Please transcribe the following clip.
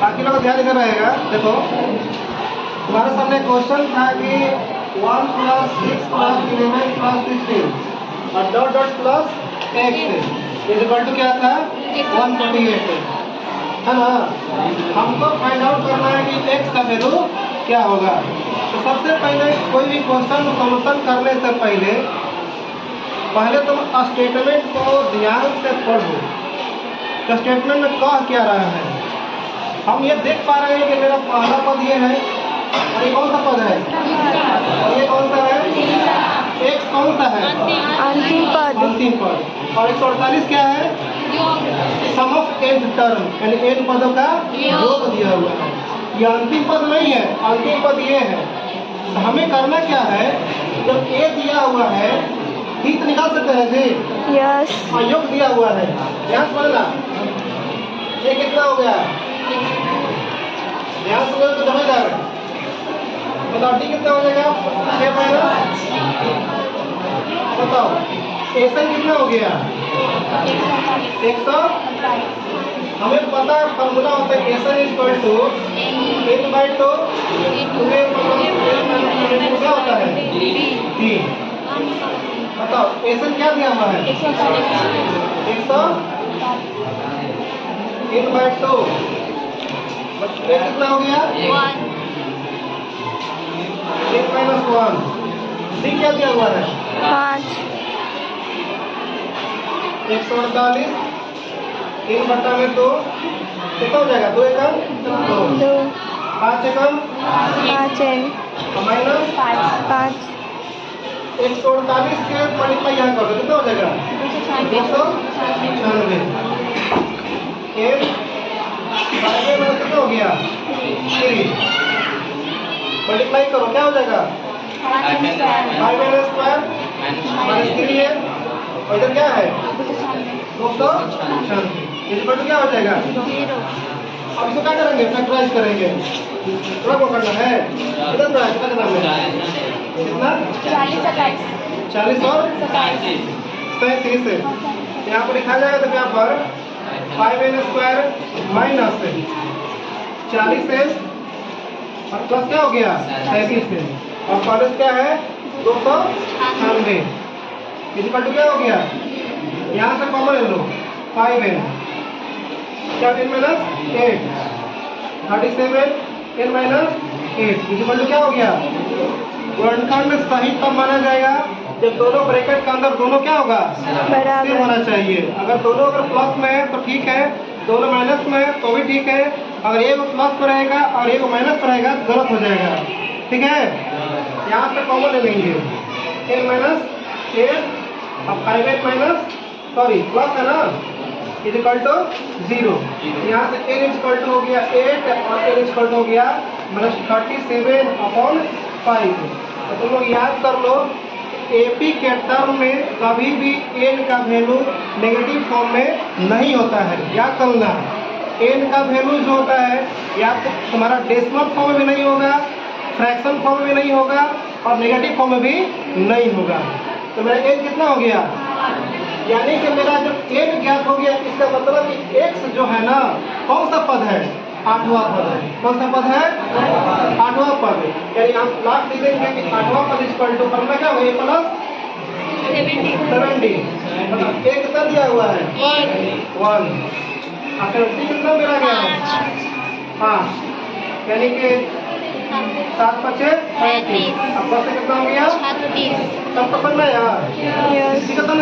बाकी लोग ध्यान इधर रहेगा। देखो तुम्हारे सामने क्वेश्चन था कि 1 + 6 + 11 + 16 और dot dot plus x equal to क्या था 148 है ना। हमको फाइंड आउट करना है कि x का वैल्यू क्या होगा। तो सबसे पहले कोई भी क्वेश्चन सॉल्यूशन करने से पहले तुम स्टेटमेंट को ध्यान से पढ़ो। तो स्टेटमेंट में कह क्या रहा है। हम ये देख पा रहे हैं कि मेरा पहला पद ये है और ये कौन सा पद है और ये कौन सा है x कौन सा है अंतिम पद। और 148 क्या है सम ऑफ nth टर्म यानी n पदों का योग दिया हुआ है। ये अंतिम पद नहीं है, अंतिम पद ये है। तो हमें करना क्या है, जब a दिया हुआ है ठीक निकाल सकते हैं जी। यस। और योग दिया हुआ है, ध्यान समझना। ये कितना हो गया ध्यान समझो तो समझदार बताओ। डी कितना हो जाएगा 6 माइनस बताओ एसन कितना हो गया 100। हमें पता है फॉर्मूला होता है एसन इक्वल टू n/2 क्या होता है 3। बताओ एसन क्या दिया हुआ है 100 n/2 ये कितना हो गया 1 - 1। डी क्या दिया हुआ है 5। 148 3/2 कितना हो जाएगा 2 एकम 2 5 एकम 5 माइनस 5 148 के मल्टीप्लाई यहाँ कर दो कितना हो जाएगा 296। कितना हो गया 3 मल्टीप्लाई करो क्या हो जाएगा 5 - 3 है और इधर क्या है 296 क्या हो जाएगा। अब इसको क्या करेंगे फैक्टराइज करेंगे थोड़ा वो करना है कितना करना है कितना 40 और 37 है। यहाँ पर लिखा जाएगा तो यहाँ पर 5n² माइनस 40 है और प्लस क्या हो गया 37 है और कॉलेज क्या है 296 इक्वल टू क्या हो गया यहाँ से कॉमन ले लो 5n क्या n - 8 37 n - 8 इक्वल टू क्या हो गया। वर्णखंड सही तब माना जाएगा जब दोनों ब्रैकेट के अंदर दोनों क्या होगा सेम होना चाहिए। अगर दोनों अगर प्लस में है तो ठीक है, दोनों माइनस में है तो भी ठीक है। अगर एक प्लस पर रहेगा और एक माइनस पर रहेगा तो गलत हो जाएगा। ठीक है यहाँ पे कॉमन ले लेंगे n - 8 अब 5n माइनस सॉरी प्लस है ना इक्वल टू 0। यहाँ से n इक्वल टू हो गया 8 और n इक्वल टू हो गया -37/5। तो तुम लोग याद कर लो एपी के टर्म में कभी भी n का वैल्यू नेगेटिव फॉर्म में नहीं होता है। याद करना n का वैल्यू जो होता है या तो तुम्हारा डेसिमल फॉर्म में भी नहीं होगा, फ्रैक्शन फॉर्म में भी नहीं होगा और नेगेटिव फॉर्म में भी नहीं होगा। तो मेरा n कितना हो गया यानी कि मेरा जब n ज्ञात हो गया इसका मतलब कि x जो है ना कौन सा पद है 8वां पद है। कौन सा पद है 8वां पद। यानी हम लास्ट लिख देंगे कि 8वां पद इक्वल टू करना क्या होगा a + 70 मतलब a कितना दिया हुआ है 1 और 70 कितना मेरा गया है 5 यानी कि 7 × 5 = 35। अब 10 से कितना हो गया 36। सब पसंद है यार किसी का तो है